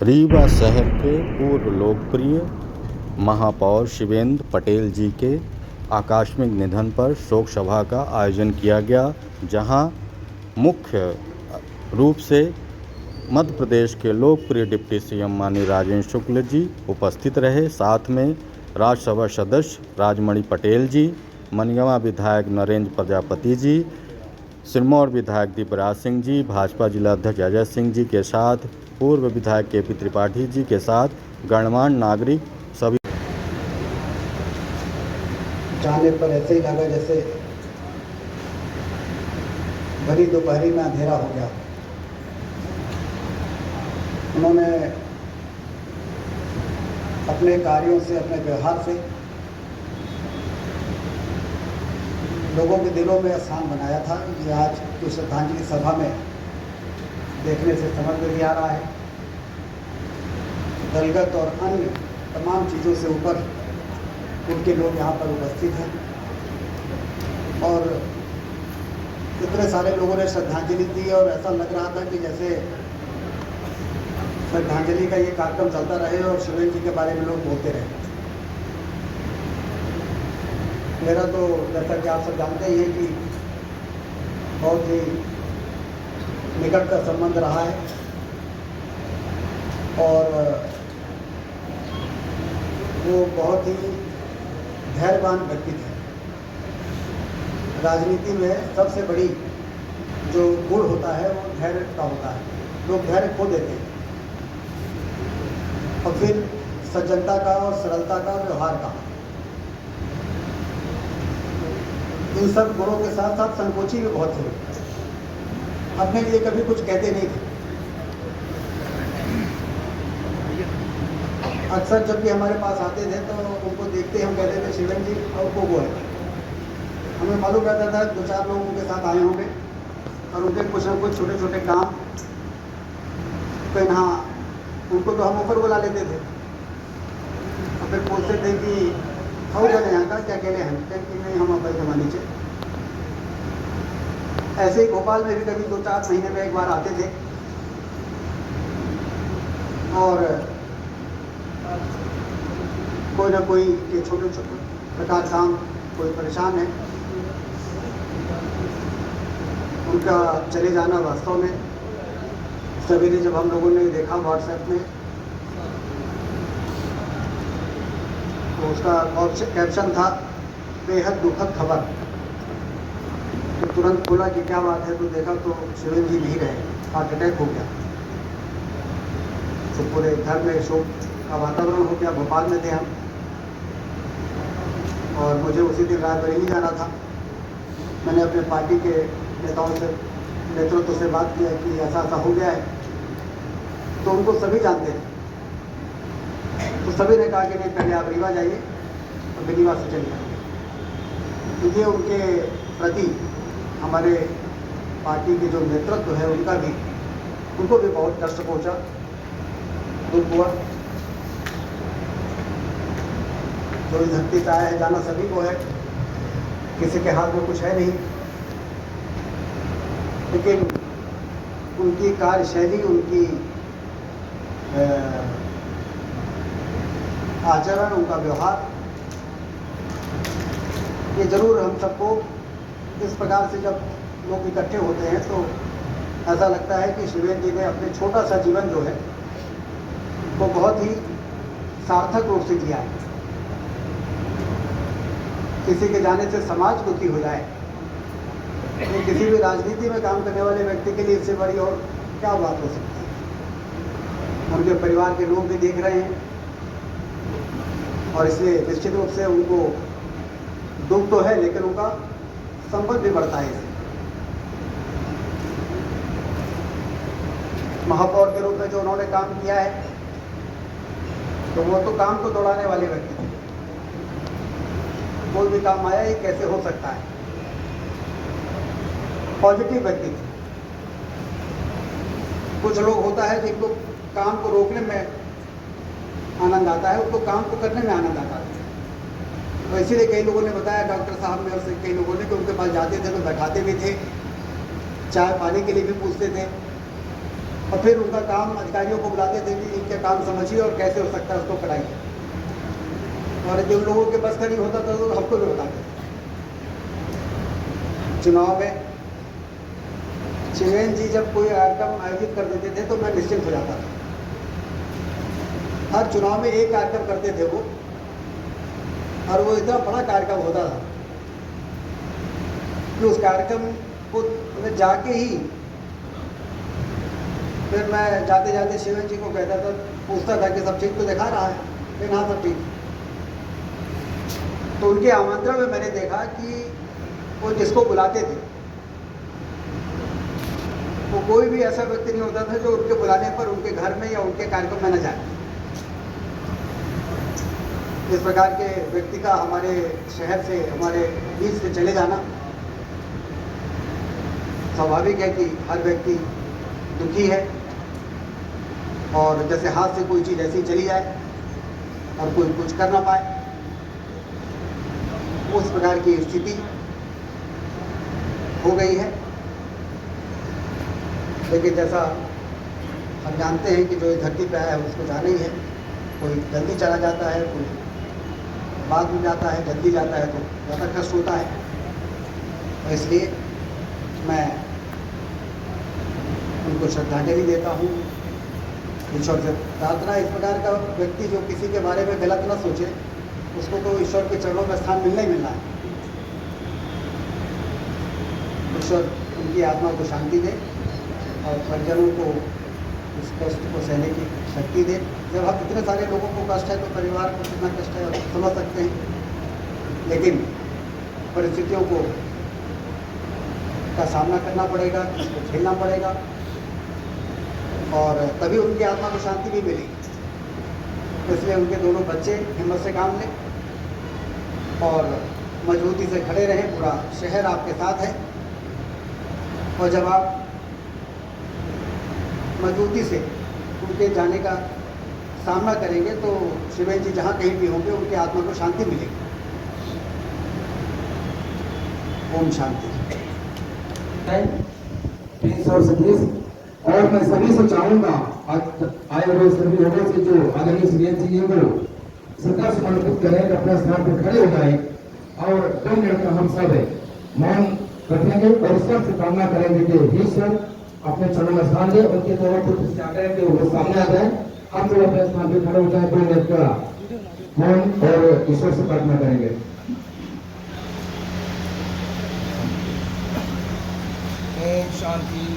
रीवा शहर के पूर्व लोकप्रिय महापौर शिवेंद्र पटेल जी के आकस्मिक निधन पर शोक सभा का आयोजन किया गया, जहां मुख्य रूप से मध्य प्रदेश के लोकप्रिय डिप्टी सीएम माननीय राजेंद्र शुक्ल जी उपस्थित रहे। साथ में राज्यसभा सदस्य राजमणि पटेल जी, मनगवा विधायक नरेंद्र प्रजापति जी, सिरमौर विधायक दीपराज सिंह जी, भाजपा जिला अध्यक्ष अजय सिंह जी के साथ पूर्व विधायक केपी त्रिपाठी जी के साथ गणमान्य नागरिक सभी। जाने पर ऐसे ही लगा जैसे भरी दोपहरी में अंधेरा हो गया। उन्होंने अपने कार्यों से, अपने व्यवहार से लोगों के दिलों में स्थान बनाया था। ये आज की श्रद्धांजलि सभा में देखने से समझ में भी आ रहा है। दलगत और अन्य तमाम चीज़ों से ऊपर उनके लोग यहाँ पर उपस्थित हैं और इतने सारे लोगों ने श्रद्धांजलि दी और ऐसा लग रहा था कि जैसे श्रद्धांजलि का ये कार्यक्रम चलता रहे और शिवेंद्र जी के बारे में लोग बोलते रहे। मेरा तो जैसा कि आप सब जानते ही हैं कि बहुत ही निकट का संबंध रहा है और वो बहुत ही धैर्यवान व्यक्ति थे। राजनीति में सबसे बड़ी जो गुण होता है वो धैर्य का होता है। लोग धैर्य खो देते हैं और फिर सज्जनता का और सरलता का, व्यवहार का, इन सब गुणों के साथ साथ संकोची भी बहुत थे। अपने लिए कभी कुछ कहते नहीं थे। अक्सर जब भी हमारे पास आते थे तो उनको देखते हम कहते थे शिवेंद्र जी और को वो है। हमें मालूम रहता था 2-4 लोग उनके साथ आए होंगे और उनके कुछ न कुछ छोटे छोटे काम कहीं, हाँ उनको तो हम ऊपर बुला लेते थे और फिर पूछते थे कि हो गए यहाँ का क्या कहने हैं, कि नहीं हम अब जमाने से। ऐसे ही भोपाल में भी कभी 2-4 महीने में एक बार आते थे और कोई ना कोई ये छोटे छोटे प्रकार काम, कोई परेशान है, उनका चले जाना वास्तव में सवेरे जब हम लोगों ने देखा व्हाट्सएप में तो उसका कैप्शन था बेहद दुखद खबर। तो तुरंत बोला कि क्या बात है, तो देखा तो शिवेंद्र जी नहीं रहे, हार्ट अटैक हो गया। तो पूरे घर में शोक का वातावरण हो गया। भोपाल में थे हम और मुझे उसी दिन रायबरेली जाना था। मैंने अपने पार्टी के नेताओं से, नेतृत्व से बात किया कि ऐसा ऐसा हो गया है। तो उनको सभी जानते थे, तो सभी ने कहा कि नहीं पहले आप रीवा जाइए और रीवा से चले जाइए। तो ये उनके प्रति हमारे पार्टी के जो नेतृत्व है उनका भी, उनको भी बहुत कष्ट पहुंचा, दुख हुआ। जो इस धरती पे आया है जाना सभी को है, किसी के हाथ में कुछ है नहीं, लेकिन उनकी कार्यशैली, उनकी आचरण, उनका व्यवहार, ये जरूर हम सबको इस प्रकार से जब लोग इकट्ठे होते हैं तो ऐसा लगता है कि शिवेंद्र जी ने अपने छोटा सा जीवन जो है वो बहुत ही सार्थक रूप से जिया है। किसी के जाने से समाज दुखी हो जाए, तो किसी भी राजनीति में काम करने वाले व्यक्ति के लिए इससे बड़ी और क्या बात हो सकती है। उनके परिवार के लोग भी देख रहे हैं और इसलिए निश्चित रूप से उनको दुख तो है, लेकिन उनका संबंध भी बढ़ता है। महापौर के रूप में जो उन्होंने काम किया है तो वो तो काम को दौड़ाने वाले व्यक्ति थे। कोई भी काम आया ये कैसे हो सकता है, पॉजिटिव व्यक्ति थे। कुछ लोग होता है जिनको काम को रोकने में आनंद आता है, उनको काम को करने में आनंद आता है। तो इसीलिए कई लोगों ने बताया, डॉक्टर साहब ने और कई लोगों ने, कि उनके पास जाते थे तो बैठाते भी थे, चाय पानी के लिए भी पूछते थे और फिर उनका काम अधिकारियों को बुलाते थे कि इनके काम समझिए और कैसे हो सकता है उसको कराइए। और जिन लोगों के बस का नहीं होता था तो हमको भी बताते थे। चुनाव में शिवेंद्र जी जब कोई कार्यक्रम आयोजित कर देते थे तो मैं निश्चिंत हो जाता था। हर चुनाव में एक कार्यक्रम करते थे वो, और वो इतना बड़ा कार्यक्रम होता था कि उस कार्यक्रम को मैं जाके ही फिर मैं जाते जाते शिवेंद्र जी को कहता था, पूछता था कि सब ठीक तो दिखा रहा है? फिर हाँ सब ठीक। तो उनके आमंत्रण में मैंने देखा कि वो जिसको बुलाते थे वो कोई भी ऐसा व्यक्ति नहीं होता था जो उनके बुलाने पर उनके घर में या उनके कार्यक्रम में न जाए। इस प्रकार के व्यक्ति का हमारे शहर से, हमारे बीच से चले जाना स्वाभाविक है कि हर व्यक्ति दुखी है, और जैसे हाथ से कोई चीज़ ऐसी चली जाए और कोई कुछ कर ना पाए, उस प्रकार की स्थिति हो गई है। लेकिन जैसा हम जानते हैं कि जो इस धरती पे आया है उसको जाना ही है। कोई जल्दी चला जाता है, कोई बाद में जाता है, जल्दी जाता है तो ज़्यादा कष्ट होता है। और इसलिए मैं उनको श्रद्धांजलि देता हूँ। ईश्वर से प्रार्थना, इस प्रकार का व्यक्ति जो किसी के बारे में गलत न सोचे, उसको तो ईश्वर के चरणों में स्थान मिलना ही मिलना है। ईश्वर उनकी आत्मा को शांति दे और परिजनों को इस कष्ट को सहने की शक्ति दे। जब हम इतने सारे लोगों को कष्ट है तो परिवार को कितना कष्ट है आप समझ सकते हैं। लेकिन परिस्थितियों को का सामना करना पड़ेगा, इसको झेलना पड़ेगा, और तभी उनकी आत्मा को शांति भी मिलेगी। इसलिए उनके दोनों बच्चे हिम्मत से काम लें और मजबूती से खड़े रहें। पूरा शहर आपके साथ है, और जब आप मजबूती से उनके जाने का सामना करेंगे तो शिवेंद्र जी जहाँ कहीं भी होंगे उनकी आत्मा को शांति मिलेगी। ओम शांति। और मैं सभी से चाहूंगा आए हुए सभी लोगों से जो आदरणीय शिवेंद्र जी को श्रद्धा समर्पित करें, अपने स्थान पर खड़े हो जाए और 2 मिनट का हम सब मौन रखेंगे और ईश्वर से कामना करेंगे कि ईश्वर अपने चरणों में स्थान दे। उनके दोनों पुत्र से आग्रह कि वो सामने आ जाए, हम लोग अपने स्थान पर खड़े हो जाए, 2 मिनट का मौन और ईश्वर से प्रार्थना करेंगे। ओम शांति।